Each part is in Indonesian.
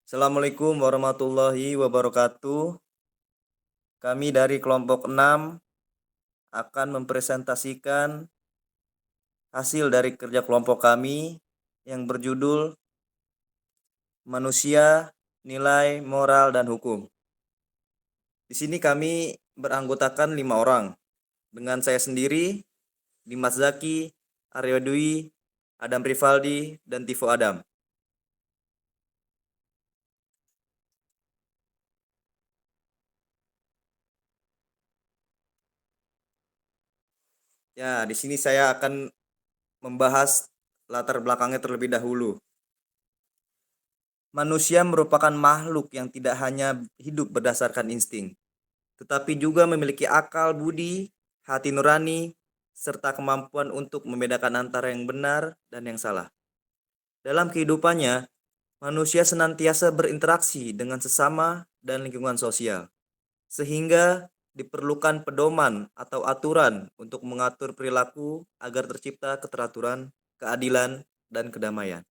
Assalamualaikum warahmatullahi wabarakatuh. Kami dari kelompok 6 akan mempresentasikan hasil dari kerja kelompok kami yang berjudul Manusia, Nilai, Moral, dan Hukum. Di sini kami beranggotakan 5 orang. Dengan saya sendiri, Dimas Zaki, Aryo Dwi, Adam Rivaldi, dan Tivo Adam. Ya, di sini saya akan membahas latar belakangnya terlebih dahulu. Manusia merupakan makhluk yang tidak hanya hidup berdasarkan insting, tetapi juga memiliki akal budi, hati nurani, serta kemampuan untuk membedakan antara yang benar dan yang salah. Dalam kehidupannya, manusia senantiasa berinteraksi dengan sesama dan lingkungan sosial, sehingga diperlukan pedoman atau aturan untuk mengatur perilaku agar tercipta keteraturan, keadilan, dan kedamaian.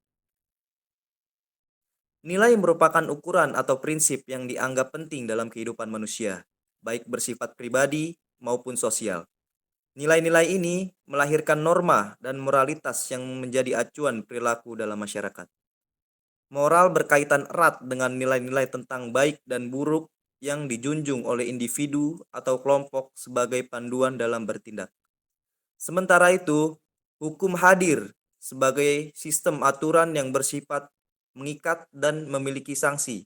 Nilai merupakan ukuran atau prinsip yang dianggap penting dalam kehidupan manusia, baik bersifat pribadi maupun sosial. Nilai-nilai ini melahirkan norma dan moralitas yang menjadi acuan perilaku dalam masyarakat. Moral berkaitan erat dengan nilai-nilai tentang baik dan buruk yang dijunjung oleh individu atau kelompok sebagai panduan dalam bertindak. Sementara itu, hukum hadir sebagai sistem aturan yang bersifat mengikat dan memiliki sanksi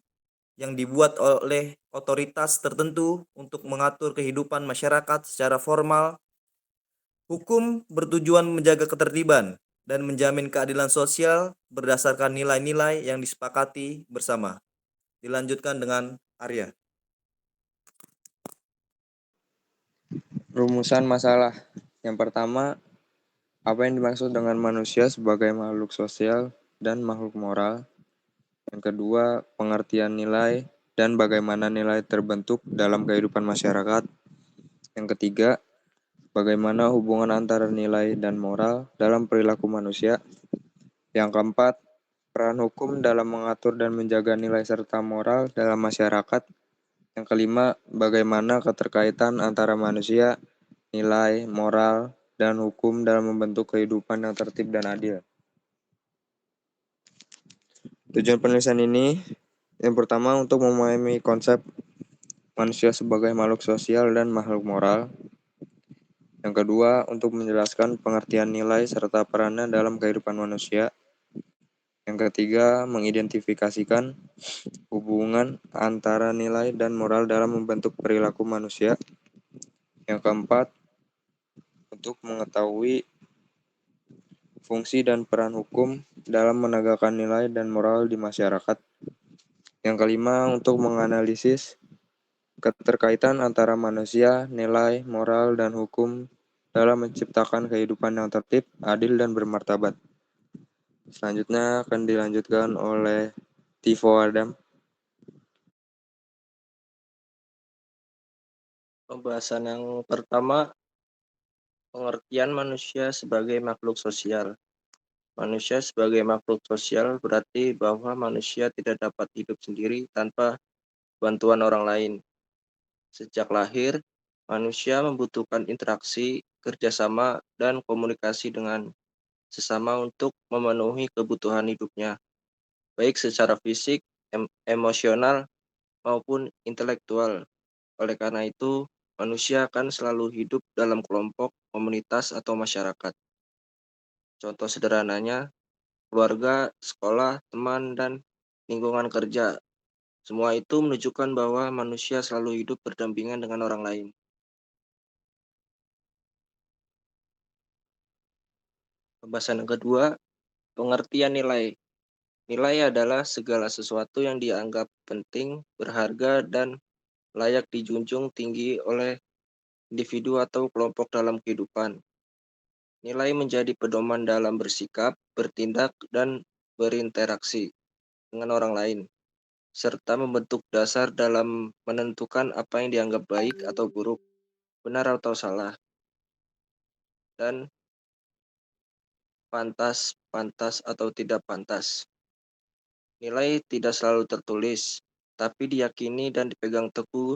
yang dibuat oleh otoritas tertentu untuk mengatur kehidupan masyarakat secara formal. Hukum bertujuan menjaga ketertiban dan menjamin keadilan sosial berdasarkan nilai-nilai yang disepakati bersama. Dilanjutkan dengan Arya. Rumusan masalah. Yang pertama, apa yang dimaksud dengan manusia sebagai makhluk sosial dan makhluk moral? Yang kedua, pengertian nilai dan bagaimana nilai terbentuk dalam kehidupan masyarakat. Yang ketiga, bagaimana hubungan antara nilai dan moral dalam perilaku manusia. Yang keempat, peran hukum dalam mengatur dan menjaga nilai serta moral dalam masyarakat. Yang kelima, bagaimana keterkaitan antara manusia, nilai, moral, dan hukum dalam membentuk kehidupan yang tertib dan adil. Tujuan penulisan ini, yang pertama untuk memahami konsep manusia sebagai makhluk sosial dan makhluk moral. Yang kedua, untuk menjelaskan pengertian nilai serta perannya dalam kehidupan manusia. Yang ketiga, mengidentifikasikan hubungan antara nilai dan moral dalam membentuk perilaku manusia. Yang keempat, untuk mengetahui fungsi dan peran hukum dalam menegakkan nilai dan moral di masyarakat. Yang kelima, untuk menganalisis keterkaitan antara manusia, nilai, moral, dan hukum dalam menciptakan kehidupan yang tertib, adil, dan bermartabat. Selanjutnya akan dilanjutkan oleh Tivo Adam. Pembahasan yang pertama, pengertian manusia sebagai makhluk sosial. Manusia sebagai makhluk sosial berarti bahwa manusia tidak dapat hidup sendiri tanpa bantuan orang lain. Sejak lahir, manusia membutuhkan interaksi, kerjasama, dan komunikasi dengan sesama untuk memenuhi kebutuhan hidupnya, baik secara fisik, emosional, maupun intelektual. Oleh karena itu, manusia akan selalu hidup dalam kelompok, komunitas, atau masyarakat. Contoh sederhananya, keluarga, sekolah, teman, dan lingkungan kerja. Semua itu menunjukkan bahwa manusia selalu hidup berdampingan dengan orang lain. Pembahasan yang kedua, pengertian nilai. Nilai adalah segala sesuatu yang dianggap penting, berharga, dan layak dijunjung tinggi oleh individu atau kelompok dalam kehidupan. Nilai menjadi pedoman dalam bersikap, bertindak, dan berinteraksi dengan orang lain, serta membentuk dasar dalam menentukan apa yang dianggap baik atau buruk, benar atau salah, dan pantas atau tidak pantas. Nilai tidak selalu tertulis, tapi diyakini dan dipegang teguh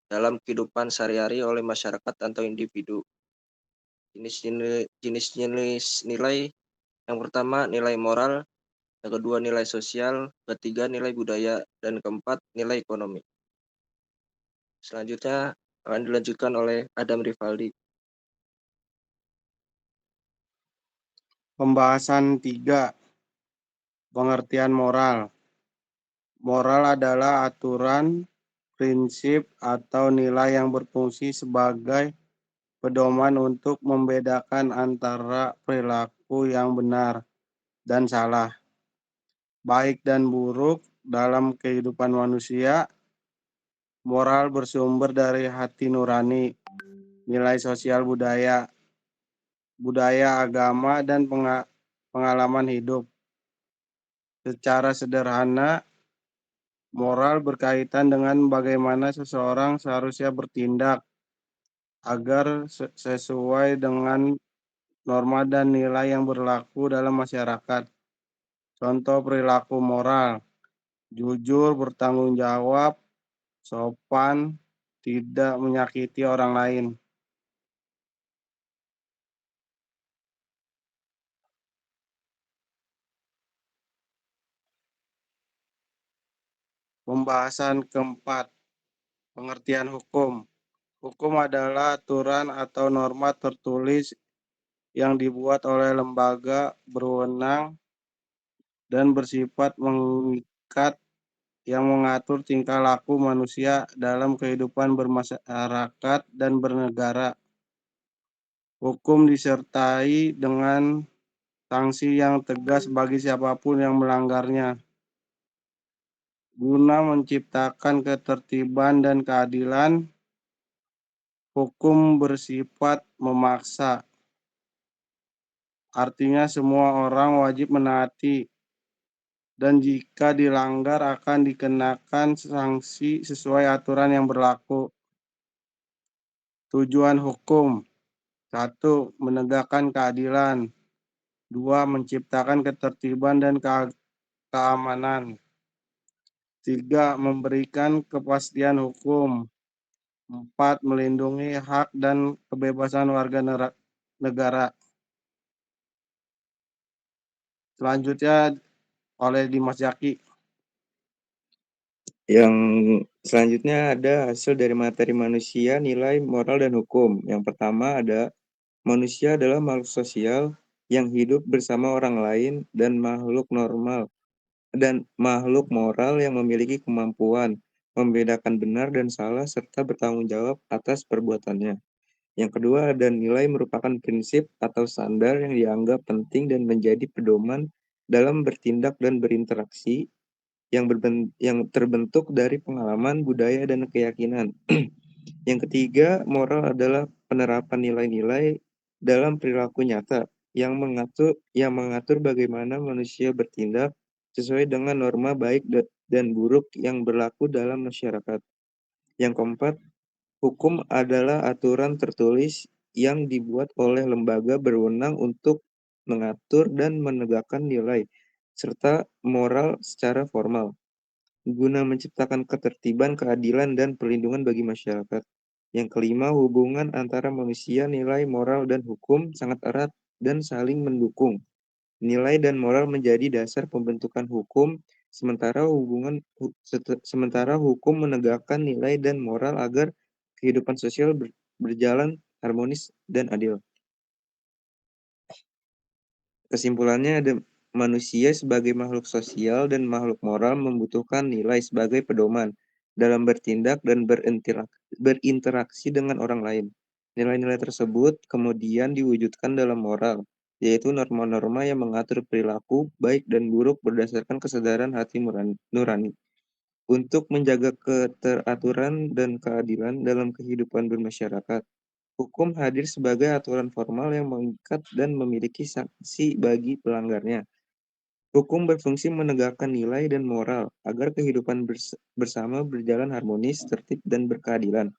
dalam kehidupan sehari-hari oleh masyarakat atau individu. Jenis-jenis nilai yang pertama nilai moral, yang kedua nilai sosial, ketiga nilai budaya, dan keempat nilai ekonomi. Selanjutnya akan dilanjutkan oleh Adam Rivaldi. Pembahasan 3. Pengertian moral. Moral adalah aturan, prinsip, atau nilai yang berfungsi sebagai pedoman untuk membedakan antara perilaku yang benar dan salah, baik dan buruk dalam kehidupan manusia. Moral bersumber dari hati nurani, nilai sosial budaya agama, dan pengalaman hidup. Secara sederhana, moral berkaitan dengan bagaimana seseorang seharusnya bertindak agar sesuai dengan norma dan nilai yang berlaku dalam masyarakat. Contoh perilaku moral: jujur, bertanggung jawab, sopan, tidak menyakiti orang lain. Pembahasan keempat, pengertian hukum. Hukum adalah aturan atau norma tertulis yang dibuat oleh lembaga berwenang dan bersifat mengikat yang mengatur tingkah laku manusia dalam kehidupan bermasyarakat dan bernegara. Hukum disertai dengan sanksi yang tegas bagi siapapun yang melanggarnya. Guna menciptakan ketertiban dan keadilan, hukum bersifat memaksa. Artinya semua orang wajib menaati, dan jika dilanggar akan dikenakan sanksi sesuai aturan yang berlaku. Tujuan hukum: 1. Menegakkan keadilan. 2. Menciptakan ketertiban dan keamanan. 3. Memberikan kepastian hukum. 4. Melindungi hak dan kebebasan warga negara. Selanjutnya oleh Dimas Jaki. Yang selanjutnya ada hasil dari materi manusia, nilai, moral, dan hukum. Yang pertama ada manusia adalah makhluk sosial yang hidup bersama orang lain dan makhluk moral yang memiliki kemampuan membedakan benar dan salah serta bertanggung jawab atas perbuatannya. Yang kedua ada nilai merupakan prinsip atau standar yang dianggap penting dan menjadi pedoman dalam bertindak dan berinteraksi yang terbentuk dari pengalaman, budaya, dan keyakinan. Yang ketiga, moral adalah penerapan nilai-nilai dalam perilaku nyata yang mengatur bagaimana manusia bertindak sesuai dengan norma baik dan buruk yang berlaku dalam masyarakat. Yang keempat, hukum adalah aturan tertulis yang dibuat oleh lembaga berwenang untuk mengatur dan menegakkan nilai serta moral secara formal, guna menciptakan ketertiban, keadilan, dan perlindungan bagi masyarakat. Yang kelima, hubungan antara manusia, nilai, moral, dan hukum sangat erat dan saling mendukung. Nilai dan moral menjadi dasar pembentukan hukum, sementara hukum menegakkan nilai dan moral agar kehidupan sosial berjalan harmonis dan adil. Kesimpulannya ada manusia sebagai makhluk sosial dan makhluk moral membutuhkan nilai sebagai pedoman dalam bertindak dan berinteraksi dengan orang lain. Nilai-nilai tersebut kemudian diwujudkan dalam moral, yaitu norma-norma yang mengatur perilaku baik dan buruk berdasarkan kesadaran hati nurani. Untuk menjaga keteraturan dan keadilan dalam kehidupan bermasyarakat, hukum hadir sebagai aturan formal yang mengikat dan memiliki sanksi bagi pelanggarnya. Hukum berfungsi menegakkan nilai dan moral agar kehidupan bersama berjalan harmonis, tertib, dan berkeadilan.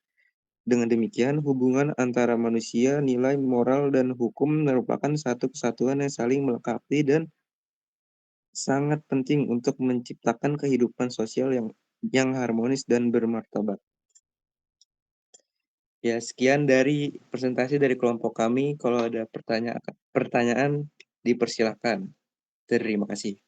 Dengan demikian, hubungan antara manusia, nilai, moral, dan hukum merupakan satu kesatuan yang saling melengkapi dan sangat penting untuk menciptakan kehidupan sosial yang harmonis dan bermartabat. Ya, sekian dari presentasi dari kelompok kami. Kalau ada pertanyaan, dipersilakan. Terima kasih.